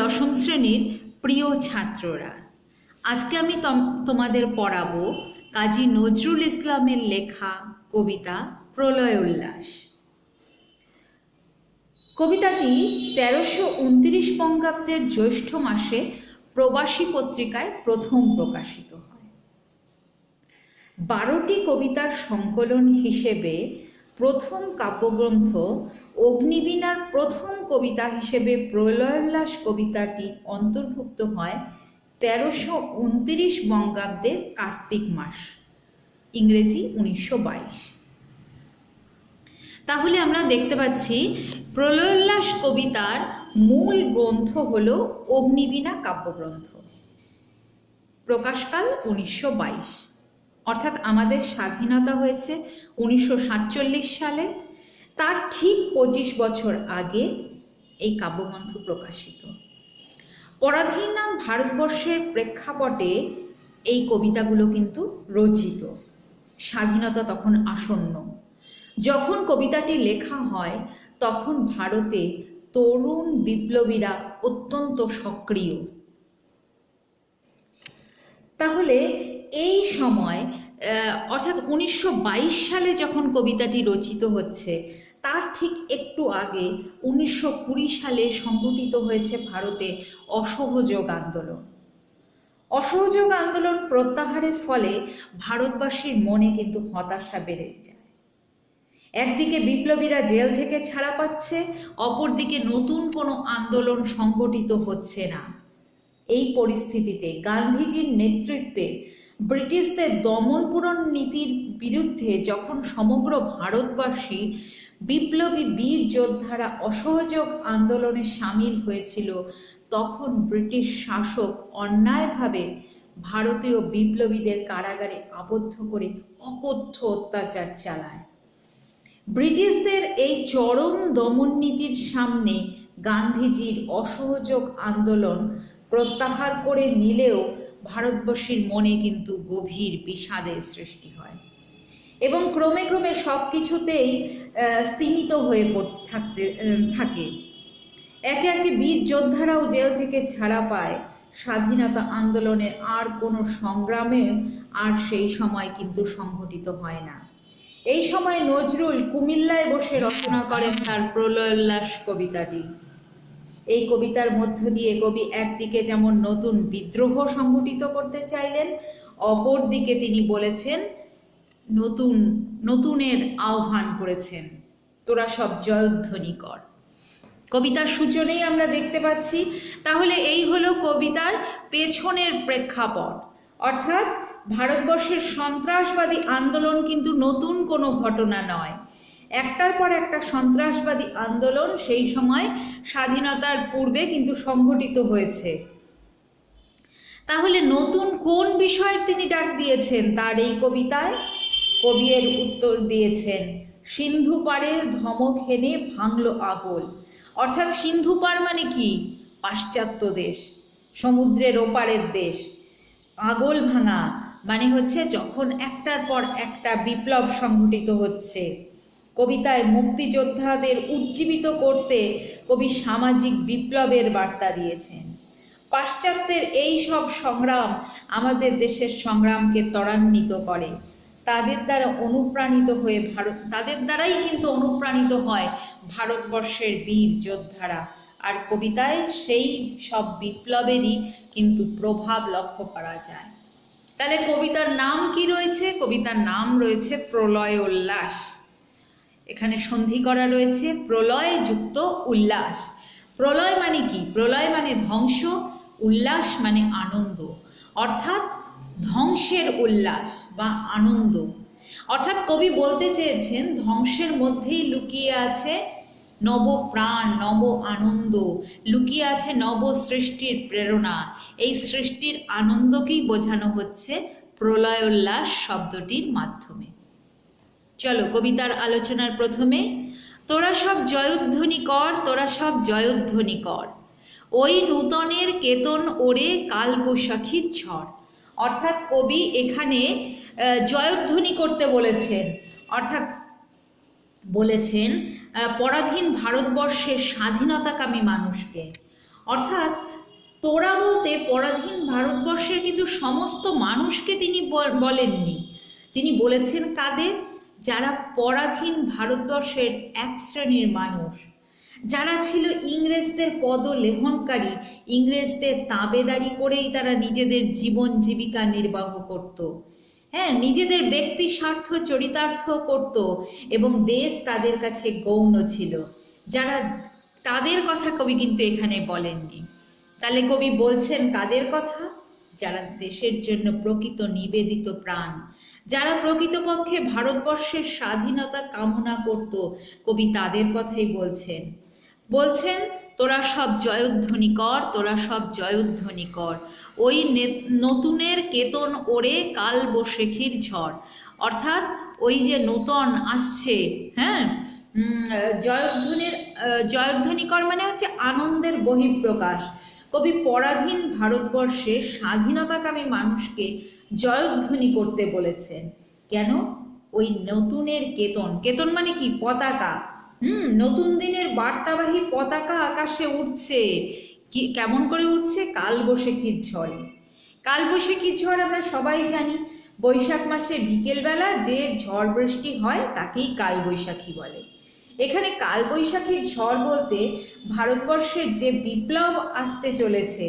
দশম শ্রেণীর প্রিয় ছাত্ররা, আজকে আমি তোমাদের পড়াবো কাজী নজরুল ইসলামের লেখা কবিতা প্রলয় উল্লাস। কবিতাটি 1329 বঙ্গাব্দের জ্যৈষ্ঠ মাসে প্রবাসী পত্রিকায় প্রথম প্রকাশিত হয়। 12টি কবিতার সংকলন হিসেবে প্রথম কাব্যগ্রন্থ অগ্নিবীণার প্রথম কবিতা হিসেবে প্রলয় উল্লাস কবিতাটি অন্তর্ভুক্ত হয় 1329 বঙ্গাব্দের কার্তিক মাস, ইংরেজি 1922। তাহলে আমরা দেখতে পাচ্ছি প্রলয় উল্লাস কবিতার মূল গ্রন্থ হল অগ্নিবীণা কাব্যগ্রন্থ। প্রকাশকাল 1922, অর্থাৎ আমাদের স্বাধীনতা হয়েছে 1947 সালে। তার ঠিক 25 বছর আগে এই কাব্যগ্রন্থ প্রকাশিত। পরাধীন ভারতবর্ষের প্রেক্ষাপটে এই কবিতাগুলো কিন্তু রচিত। স্বাধীনতা তখন আসন্ন। যখন কবিতাটি লেখা হয় তখন ভারতে তরুণ বিপ্লবীরা অত্যন্ত সক্রিয়। তাহলে এই সময় অর্থাৎ 1922 সালে যখন কবিতাটি রচিত হচ্ছে, তার ঠিক একটু আগে 1920 সালে সংগঠিত হয়েছে ভারতে অসহযোগ আন্দোলন। অসহযোগ আন্দোলন প্রত্যাহারের ফলে ভারতবাসীর মনে কিন্তু হতাশা বেড়ে যায়। একদিকে বিপ্লবীরা জেল থেকে ছাড়া পাচ্ছে, অপরদিকে নতুন কোনো আন্দোলন সংগঠিত হচ্ছে না। এই পরিস্থিতিতে গান্ধীজির নেতৃত্বে ব্রিটিশদের দমনপূরণ নীতির বিরুদ্ধে যখন সমগ্র ভারতবাসী বিপ্লবী বীর যোদ্ধারা অসহযোগ আন্দোলনে সামিল হয়েছিল, তখন ব্রিটিশ শাসক অন্যায়ভাবে ভারতীয় বিপ্লবীদের কারাগারে আবদ্ধ করে অকথ্য অত্যাচার চালায়। ব্রিটিশদের এই চরম দমন নীতির সামনে গান্ধীজির অসহযোগ আন্দোলন প্রত্যাহার করে নিলেও ভারতবর্ষের মনে কিন্তু গভীর বিষাদের সৃষ্টি হয় এবং ক্রমে ক্রমে সব কিছুতেই স্তিমিত হয়ে থাকে। একে একে বীর যোদ্ধারাও জেল থেকে ছাড়া পায়। স্বাধীনতা আন্দোলনের আর কোনো সংগ্রামে আর সেই সময় কিন্তু সংঘটিত হয় না। এই সময় নজরুল কুমিল্লায় বসে রচনা করেন তার প্রলয় উল্লাস কবিতাটি। এই কবিতার মধ্য দিয়ে কবি একদিকে যেমন নতুন বিদ্রোহ সংগঠিত করতে চাইলেন, অপর দিকে তিনি বলেছেন নতুনের আহ্বান করেছেন, তোরা সব জয়ধ্বনি কর। কবিতার সূচনেই আমরা দেখতে পাচ্ছি। তাহলে এই হলো কবিতার পেছনের প্রেক্ষাপট, অর্থাৎ ভারতবর্ষের সন্ত্রাসবাদী আন্দোলন কিন্তু নতুন কোনো ঘটনা নয়। একটার পর একটা সন্ত্রাসবাদী আন্দোলন সেই সময় স্বাধীনতার পূর্বে কিন্তু সংঘটিত হয়েছে। তাহলে নতুন কোন বিষয়ের তিনি ডাক দিয়েছেন তার এই কবিতায়? কবি এর উত্তর দিয়েছেন, সিন্ধু পাড়ের ধমক হেনে ভাঙল আগল। অর্থাৎ সিন্ধু পাড় মানে কি? পাশ্চাত্য দেশ, সমুদ্রের ওপারের দেশ। আগল ভাঙা মানে হচ্ছে যখন একটার পর একটা বিপ্লব সংঘটিত হচ্ছে। কবিতায় মুক্তিযোদ্ধাদের উজ্জীবিত করতে কবি সামাজিক বিপ্লবের বার্তা দিয়েছেন। পাশ্চাত্যের এই সব সংগ্রাম আমাদের দেশের সংগ্রামকে ত্বরান্বিত করে। তাদের দ্বারাই কিন্তু অনুপ্রাণিত হয় ভারতবর্ষের বীর যোদ্ধারা। আর কবিতায় সেই সব বিপ্লবেরই কিন্তু প্রভাব লক্ষ্য করা যায়। তাহলে কবিতার নাম কি রয়েছে? কবিতার নাম রয়েছে প্রলয় উল্লাস। এখানে সন্ধি করা রয়েছে প্রলয় যুক্ত উল্লাস। প্রলয় মানে কি? প্রলয় মানে ধ্বংস, উল্লাস মানে আনন্দ, অর্থাৎ ধ্বংসের উল্লাস বা আনন্দ। অর্থাৎ কবি বলতে চেয়েছেন ধ্বংসের মধ্যেই লুকিয়ে আছে নব প্রাণ, নব আনন্দ, লুকিয়ে আছে নব সৃষ্টির প্রেরণা। এই সৃষ্টির আনন্দকেই বোঝানো হচ্ছে প্রলয় উল্লাস শব্দটির মাধ্যমে। চলো কবিতার আলোচনার প্রথমে, তোরা সব জয়ধ্বনি কর, তোরা সব জয়ধ্বনি কর, ওই নূতনের কেতন ওরে কাল বৈশাখীর ঝড়। অর্থাৎ কবি এখানে জয়ধ্বনি করতে বলেছেন, অর্থাৎ বলেছেন পরাধীন ভারতবর্ষের স্বাধীনতাকামী মানুষকে। অর্থাৎ তোরা বলতে পরাধীন ভারতবর্ষের কিন্তু সমস্ত মানুষকে তিনি বলেননি। তিনি বলেছেন কাদের? যারা পরাধীন ভারতবর্ষের এক শ্রেণীর মানুষ, যারা ছিল ইংরেজদের পদলেহনকারী, ইংরেজদের তাবেদারি করেই তারা নিজেদের জীবন জীবিকা নির্বাহ করত। হ্যাঁ, নিজেদের ব্যক্তি স্বার্থ চরিতার্থ করত এবং দেশ তাদের কাছে গৌণ ছিল। যারা, তাদের কথা কবি কিন্তু এখানে বলেননি। তাহলে কবি বলছেন কাদের কথা? যারা দেশের জন্য প্রকৃত নিবেদিত প্রাণ, যারা প্রকৃতপক্ষে ভারতবর্ষের স্বাধীনতা কামনা করত, কবি তাদের কথাই বলছেন। বলছেন তোরা সব জয়ধ্বনি কর, তোরা সব জয়ধ্বনি কর, ওই নতুনের কেতন ওরে কাল বৈশাখীর ঝড়। অর্থাৎ ওই যে নতুন আসছে, হ্যাঁ, জয়ধ্বনি কর মানে হচ্ছে আনন্দের বহিঃপ্রকাশ। কবি পরাধীন ভারতবর্ষের স্বাধীনতাকামী মানুষকে জয়ধ্বনি করতে বলেছেন। কেন? ওই নতুনের কেতন, কেতন মানে কি? পতাকা। নতুন দিনের বার্তাবাহী পতাকা আকাশে উঠছে। কি, কেমন করে উঠছে? কালবৈশাখীর ঝড়ে। কালবৈশাখীর ঝড় আমরা সবাই জানি, বৈশাখ মাসে বিকেলবেলা যে ঝড় বৃষ্টি হয় তাকেই কালবৈশাখী বলে। এখানে কালবৈশাখীর ঝড় বলতে ভারতবর্ষের যে বিপ্লব আসতে চলেছে,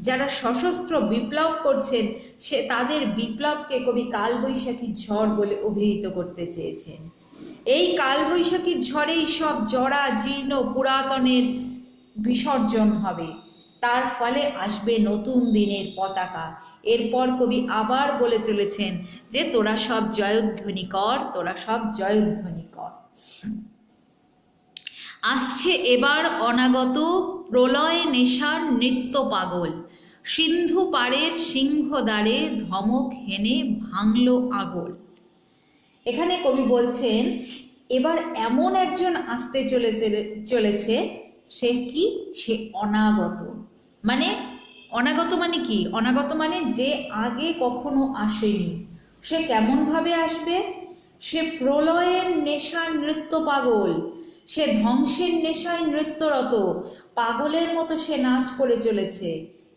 যারা সশস্ত্র বিপ্লব করছেন, সে তাদের বিপ্লবকে কবি কালবৈশাখীর ঝড় বলে অভিহিত করতে চেয়েছেন। এই কালবৈশাখীর ঝড়েই সব জরা জীর্ণ পুরাতনের বিসর্জন হবে, তার ফলে আসবে নতুন দিনের পতাকা। এরপর কবি আবার বলে চলেছেন যে তোরা সব জয়ধ্বনি কর, তোরা সব জয়ধ্বনি কর। আসছে এবার অনাগত প্রলয় নেশার নৃত্য পাগল, সিন্ধু পাড়ের সিংহদ্বারে ধমক হেনে ভাঙল আগল। এখানে কবি বলছেন এবার এমন একজন আসতে চলেছে, সে কি? সে অনাগত। মানে অনাগত মানে কি? অনাগত মানে যে আগে কখনো আসেনি। সে কেমনভাবে আসবে? সে প্রলয়ের নেশার নৃত্য পাগল, সে ধ্বংসের নেশায় নৃত্যরত, পাগলের মতো সে নাচ করে চলেছে।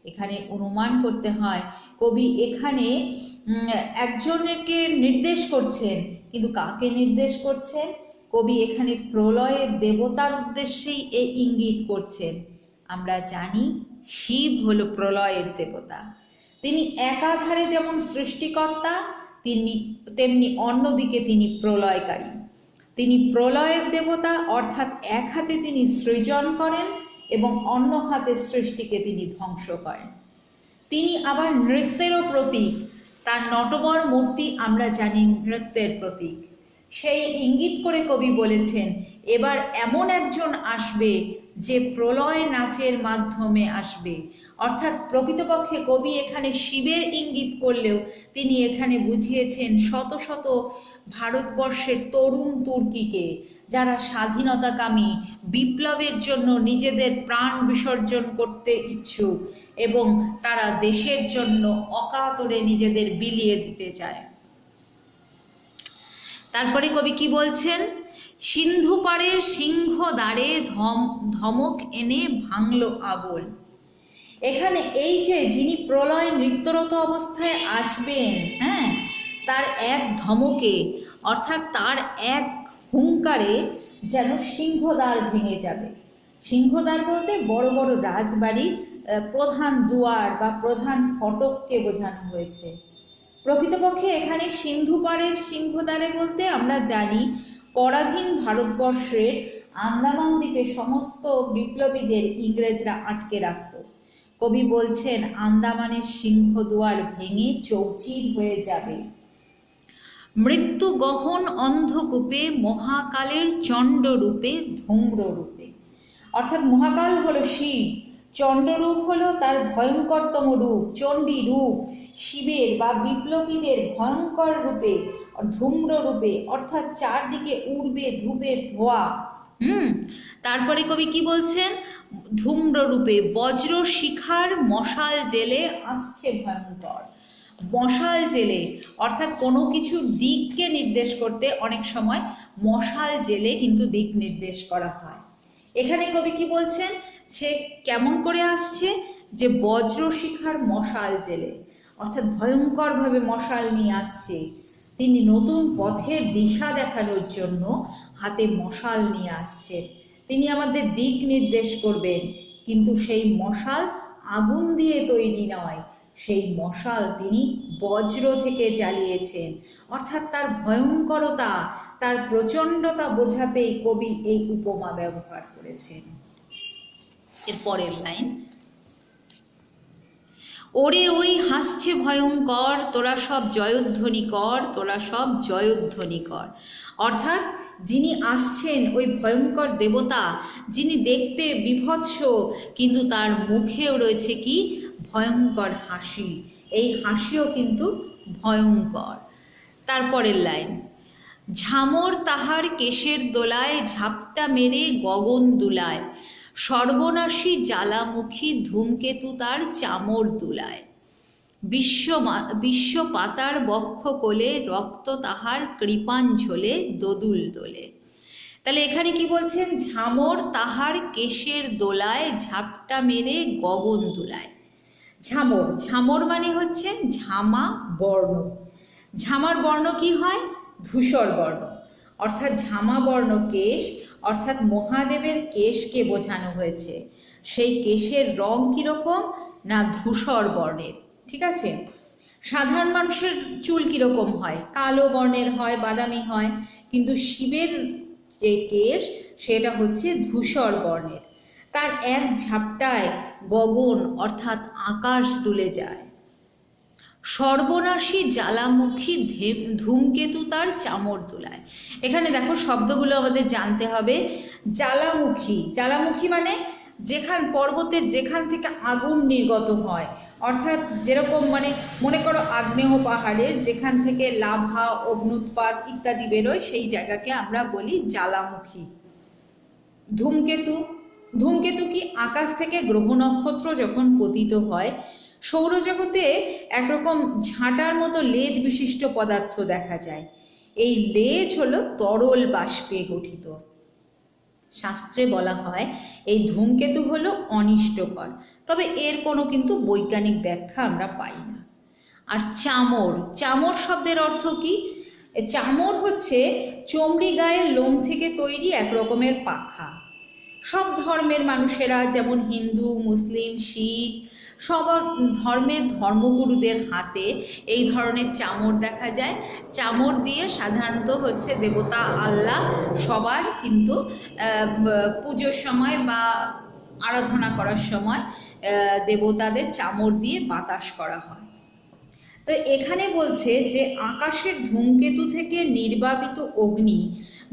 এখানে অনুমান করতে হয় কবি এখানে একজনকে নির্দেশ করছেন, কিন্তু কাকে নির্দেশ করছেন? কবি এখানে প্রলয়ের দেবতার উদ্দেশ্যেই এই ইঙ্গিত করছেন। আমরা জানি শিব হলো প্রলয়ের দেবতা। তিনি একাধারে যেমন সৃষ্টিকর্তা, তেমনি অন্যদিকে তিনি প্রলয়কারী। তিনি প্রলয়ের দেবতা, অর্থাৎ এক হাতে তিনি সৃজন করেন এবং অন্য হাতে সৃষ্টিকে তিনি ধ্বংস করেন। তিনি আবার নৃত্যেরও প্রতীক। তার নটবর মূর্তি আমরা জানি নৃত্যের প্রতীক। সেই ইঙ্গিত করে কবি বলেছেন এবার এমন একজন আসবে যে প্রলয় নাচের মাধ্যমে আসবে। অর্থাৎ প্রকৃতপক্ষে কবি এখানে শিবের ইঙ্গিত করলেও তিনি এখানে বুঝিয়েছেন শত শত ভারতবর্ষের তরুণ তুর্কিকে, যারা স্বাধীনতাকামী, বিপ্লবের জন্য নিজেদের প্রাণ বিসর্জন করতে ইচ্ছুক এবং তারা দেশের জন্য অকাতরে নিজেদের বিলিয়ে দিতে চায়। তারপরে কবি কি বলছেন? সিন্ধু পাড়ের সিংহদ্বারে ধমক এনে ভাঙল আগল। এখানে এই যে যিনি প্রলয় নৃত্যরত অবস্থায় আসবেন, হ্যাঁ, তার এক ধমকে, অর্থাৎ তার এক হুঙ্কারে যেন সিংহদ্বার ভেঙে যাবে। সিংহদ্বার বলতে বড় বড় রাজবাড়ির প্রধান দুয়ার বা প্রধান ফটককে বোঝানো হয়েছে। প্রকৃতপক্ষে এখানে সিন্ধু পাড়ের সিংহদ্বারে বলতে আমরা জানি পরাধীন ভারতবর্ষের আন্দামান দ্বীপে সমস্ত বিপ্লবীদের ইংরেজরা আটকে রাখত। কবি বলছেন আন্দামানের সিংহদুয়ার ভেঙে চৌচির হয়ে যাবে। মৃত্যু গহন অন্ধকূপে মহাকালের চণ্ডরূপে ধূম্ররূপে। অর্থাৎ মহাকাল হলো শিব, চণ্ডরূপ হলো তার ভয়ঙ্করতম রূপ, চণ্ডী রূপ, শিবের বা বিপ্লবীদের ভয়ঙ্কর রূপে, ধূম্র রূপে, অর্থাৎ চারদিকে উড়বে ধূপের ধোঁয়া। তারপরে কবি কি বলছেন? ধূম্র রূপে বজ্র শিখার মশাল জেলে আসছে ভয়ঙ্কর। মশাল জেলে অর্থাৎ কোনো কিছু দিককে নির্দেশ করতে অনেক সময় মশাল জেলে কিন্তু দিক নির্দেশ করা হয়। এখানে কবি কি বলছেন? সে কেমন করে আসছে, যে বজ্রশিখার মশাল জেলে, অর্থাৎ ভয়ঙ্করভাবে মশাল নিয়ে আসছে। তিনি নতুন পথের দিশা দেখানোর জন্য হাতে মশাল নিয়ে আসছেন। তিনি আমাদের দিক নির্দেশ করবেন, কিন্তু সেই মশাল আগুন দিয়ে তৈরি নয়, সেই মশাল তিনি বজ্র থেকে জ্বালিয়েছেন। অর্থাৎ তার ভয়ঙ্করতা, তার প্রচণ্ডতা বোঝাতেই কবি এই উপমা ব্যবহার করেছেন। এর পরের লাইন, ওরে ওই হাসছে ভয়ঙ্কর, তোরা সব জয়ধ্বনি কর, তোরা সব জয়ধ্বনি কর। অর্থাৎ যিনি আসছেন ওই ভয়ঙ্কর দেবতা, যিনি দেখতে বীভৎস, কিন্তু তার মুখেও রয়েছে কি ভয়ঙ্কর হাসি। এই হাসিও কিন্তু ভয়ঙ্কর। তারপরের লাইন, ঝামর তাহার কেশের দোলায়, ঝাপটা মেরে গগন দুলায়, সর্বনাশী জ্বালামুখী ধূমকেতু তার চামর দুলায়, বিশ্ব পাতার বক্ষ কোলে, রক্ত তাহার কৃপাঞ্ঝলে দোদুল দোলে। তাহলে এখানে কি বলছেন, ঝামর তাহার কেশের দোলায়, ঝাপটা মেরে গগন দুলায়। ঝামর, ঝামর মানে হচ্ছে ঝামা বর্ণ। ঝামার বর্ণ কি হয়, ধূসর বর্ণ। অর্থাৎ ঝামা বর্ণ কেশ, অর্থাৎ মহাদেবের কেশকে বোঝানো হয়েছে। সেই কেশের রং কীরকম না ধূসর বর্ণের। ঠিক আছে, সাধারণ মানুষের চুল কীরকম হয়, কালো বর্ণের হয়, বাদামি হয়, কিন্তু শিবের যে কেশ সেটা হচ্ছে ধূসর বর্ণের। তার এক ঝাপটায় গগন অর্থাৎ আকাশ দুলে যায়। সর্বনাশী জ্বালামুখী ধূমকেতু তার চামর দুলায়। এখানে দেখো শব্দগুলো আমাদের জানতে হবে। জ্বালামুখী, জ্বালামুখী মানে পর্বতের যেখান থেকে আগুন নির্গত হয়, অর্থাৎ যেরকম মানে মনে করো আগ্নেয় পাহাড়ের যেখান থেকে লাভা, অগ্নুৎপাত ইত্যাদি বেরোয়, সেই জায়গাকে আমরা বলি জ্বালামুখী। ধূমকেতু, ধূমকেতু কি আকাশ থেকে গ্রহ নক্ষত্র যখন পতিত হয়, সৌরজগতে একরকম ঝাঁটার মতো লেজ বিশিষ্ট পদার্থ দেখা যায়। এই লেজ হলো তরল বাষ্পে গঠিত। শাস্ত্রে বলা হয় এই ধূমকেতু হলো অনিষ্টকর, তবে এর কোনো কিন্তু বৈজ্ঞানিক ব্যাখ্যা আমরা পাই না। আর চামর, চামর শব্দের অর্থ কি, চামর হচ্ছে চমড়ি গায়ের লোম থেকে তৈরি এক রকমের পাখা। সব ধর্মের মানুষেরা, যেমন হিন্দু, মুসলিম, শিখ, সব ধর্মের ধর্মগুরুদের হাতে এই ধরনের চামর দেখা যায়। চামর দিয়ে সাধারণত হচ্ছে দেবতা আল্লাহ সবার কিন্তু পুজোর সময় বা আরাধনা করার সময় দেবতাদের চামর দিয়ে বাতাস করা হয়। তো এখানে বলছে যে আকাশের ধূমকেতু থেকে নির্বাপিত অগ্নি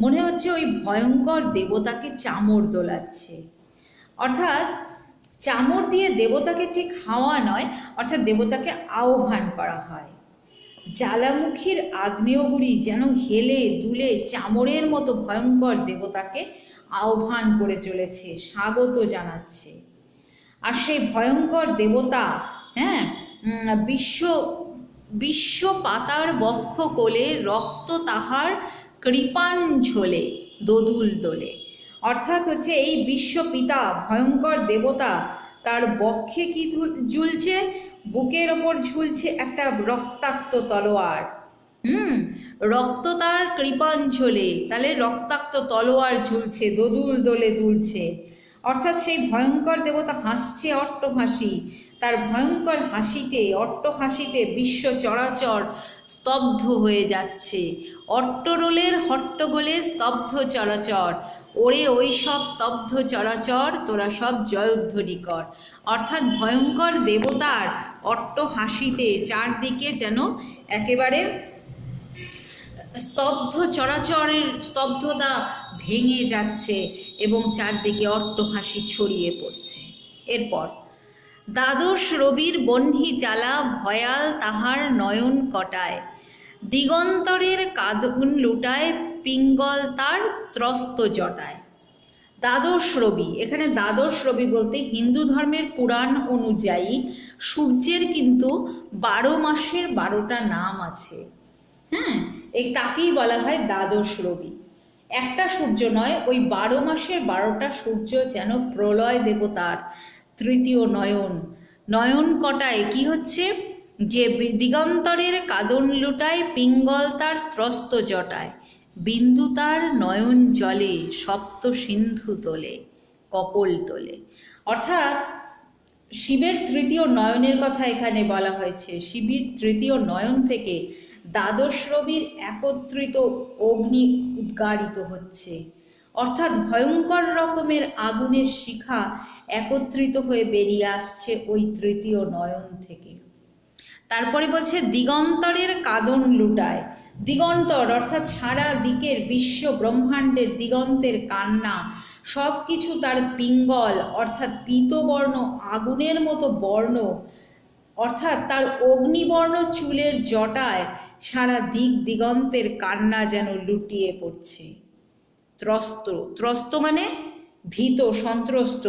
মনে হচ্ছে ওই ভয়ঙ্কর দেবতাকে চামর দোলাচ্ছে। অর্থাৎ চামর দিয়ে দেবতাকে ঠিক হাওয়া নয়, অর্থাৎ দেবতাকে আহ্বান করা হয়। জ্বালামুখীর আগ্নেয়গুড়ি যেন হেলে দুলে চামরের মতো ভয়ঙ্কর দেবতাকে আহ্বান করে চলেছে, স্বাগত জানাচ্ছে। আর সেই ভয়ঙ্কর দেবতা বিশ্ব পাতার বক্ষ কোলে, রক্ত তাহার কৃপাঞ্ঝলে দোদুল দোলে। অর্থাৎ হচ্ছে এই বিশ্বপিতা ভয়ঙ্কর দেবতা, তার বক্ষে কি ঝুলছে, বুকের ওপর ঝুলছে একটা রক্তাক্ত তলোয়ার। রক্ত তার কৃপাঞ্ঝলে, তাহলে রক্তাক্ত তলোয়ার ঝুলছে, দোদুল দোলে দুলছে। অর্থাৎ সেই ভয়ঙ্কর দেবতা হাসছে অট্টহাসি। তার ভয়ঙ্কর হাসিতে, অট্টহাসিতে বিশ্ব চরাচর স্তব্ধ হয়ে যাচ্ছে। অট্টরোলের হট্টগোলে স্তব্ধ চরাচর, ওরে ওই সব স্তব্ধ চরাচর, তোরা সব জয়ধ্বনি কর। অর্থাৎ ভয়ঙ্কর দেবতার অট্টহাসিতে চারদিকে যেন একেবারে স্তব্ধ চরাচরের স্তব্ধতা ভেঙে যাচ্ছে এবং চারদিকে অট্টহাসি ছড়িয়ে পড়ছে। এরপর, দ্বাদশ রবির বহ্নি জ্বালা, ভয়াল তাহার নয়ন কটায়, দিগন্তরের কাঁদন লুটায়, পিঙ্গল তার ত্রস্ত জটায়। দ্বাদশ রবি, এখানে দ্বাদশ রবি বলতে হিন্দু ধর্মের পুরাণ অনুযায়ী সূর্যের কিন্তু 12 মাসের 12টা নাম আছে। এই তাকেই বলা হয় দ্বাদশ রবি। একটা সূর্য নয়, ওই 12 মাসের 12টা সূর্য যেন প্রলয় দেবতার তৃতীয় নয়ন। নয়ন কটায় কি হচ্ছে, যে দিগন্তরের কাদন লুটায়, পিঙ্গল তার ত্রস্ত জটায়, বিন্দু তার নয়ন জলে, সপ্ত সিন্ধু তোলে, কপল তোলে। অর্থাৎ শিবের তৃতীয় নয়নের কথা এখানে বলা হয়েছে। শিবের তৃতীয় নয়ন থেকে দ্বাদশ রবির একত্রিত অগ্নি উদ্গারিত হচ্ছে, অর্থাৎ ভয়ঙ্কর রকমের আগুনের শিখা একত্রিত হয়ে বেরিয়ে আসছে ওই তৃতীয় নয়ন থেকে। তারপরে বলছে দিগন্তরের কাদন লুটায়। দিগন্তর অর্থাৎ সারা দিকের বিশ্ব ব্রহ্মাণ্ডের দিগন্তের কান্না, সব কিছু তার পিঙ্গল অর্থাৎ পীতবর্ণ আগুনের মতো বর্ণ, অর্থাৎ তার অগ্নিবর্ণ চুলের জটায় সারা দিক দিগন্তের কান্না যেন লুটিয়ে পড়ছে। ত্রস্ত, ত্রস্ত মানে ভীত, সন্ত্রস্ত।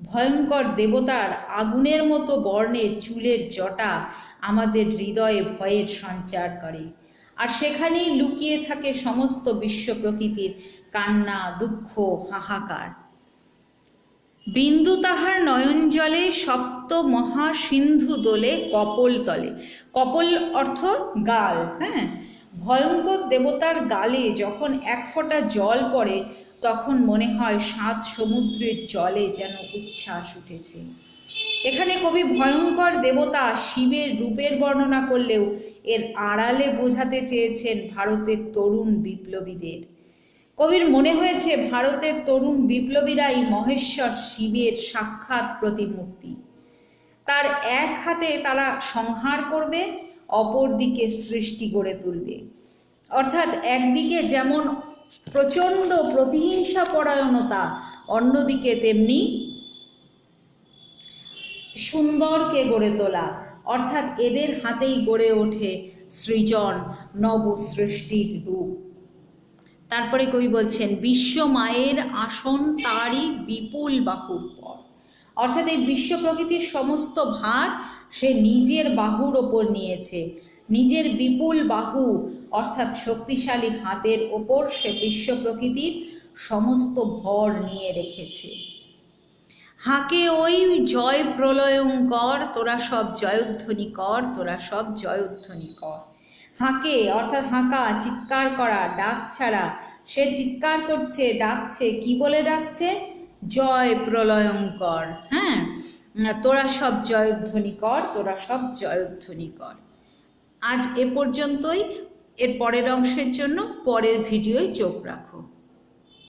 ভয়ঙ্কর দেবতার আগুনের মতো বর্ণের চুলের জটা আমাদের হৃদয়ে ভয়ের সঞ্চার করে, আর সেখানেই লুকিয়ে থাকে সমস্ত বিশ্ব প্রকৃতির কান্না, দুঃখ, হাহাকার। বিন্দু তাহার নয়ন জলে, সপ্ত মহা সিন্ধু দোলে, কপল তলে। কপল অর্থ গাল। হ্যাঁ, ভয়ঙ্কর দেবতার গালে যখন এক ফোঁটা জল পড়ে তখন মনে হয় 7 সমুদ্রের জলে যেন উচ্ছ্বাস উঠেছে। এখানে কবি ভয়ঙ্কর দেবতা শিবের রূপের বর্ণনা করলেও এর আড়ালে বোঝাতে চেয়েছেন ভারতের তরুণ বিপ্লবীদের। কবির মনে হয়েছে ভারতের তরুণ বিপ্লবীরাই মহেশ্বর শিবের সাক্ষাৎ প্রতিমূর্তি। তার এক হাতে তারা সংহার করবে, অপর দিকে সৃষ্টি গড়ে তুলবে। অর্থাৎ একদিকে যেমন প্রচণ্ড প্রতিহিংসা পরায়ণতা, অন্যদিকে তেমনি সুন্দরকে গড়ে তোলা। অর্থাৎ এদের হাতেই গড়ে ওঠে সৃজন, নব সৃষ্টির রূপ। তারপরে কবি বলছেন বিশ্ব মায়ের আসন তারই বিপুল বাহুর পর। অর্থাৎ এই বিশ্ব প্রকৃতির সমস্ত ভার সে নিজের বাহুর ওপর নিয়েছে। নিজের বিপুল বাহু অর্থাৎ শক্তিশালী হাতের ওপর সে বিশ্ব প্রকৃতির সমস্ত ভর নিয়ে রেখেছে। হাঁকে ওই জয় প্রলয়ঙ্কর, তোরা সব জয়ধ্বনি কর, তোরা সব জয়ধ্বনি কর। হাঁকে অর্থাৎ হাঁকা, চিৎকার করা, ডাক ছাড়া। সে চিৎকার করছে, ডাকছে, কি বলে ডাকছে? জয় প্রলয়ঙ্কর। হ্যাঁ, তোরা সব জয়ধ্বনি কর, তোরা সব জয়ধ্বনি কর। আজ এ পর্যন্তই। এর পরের অংশের জন্য পরের ভিডিওয় চোখ রাখো।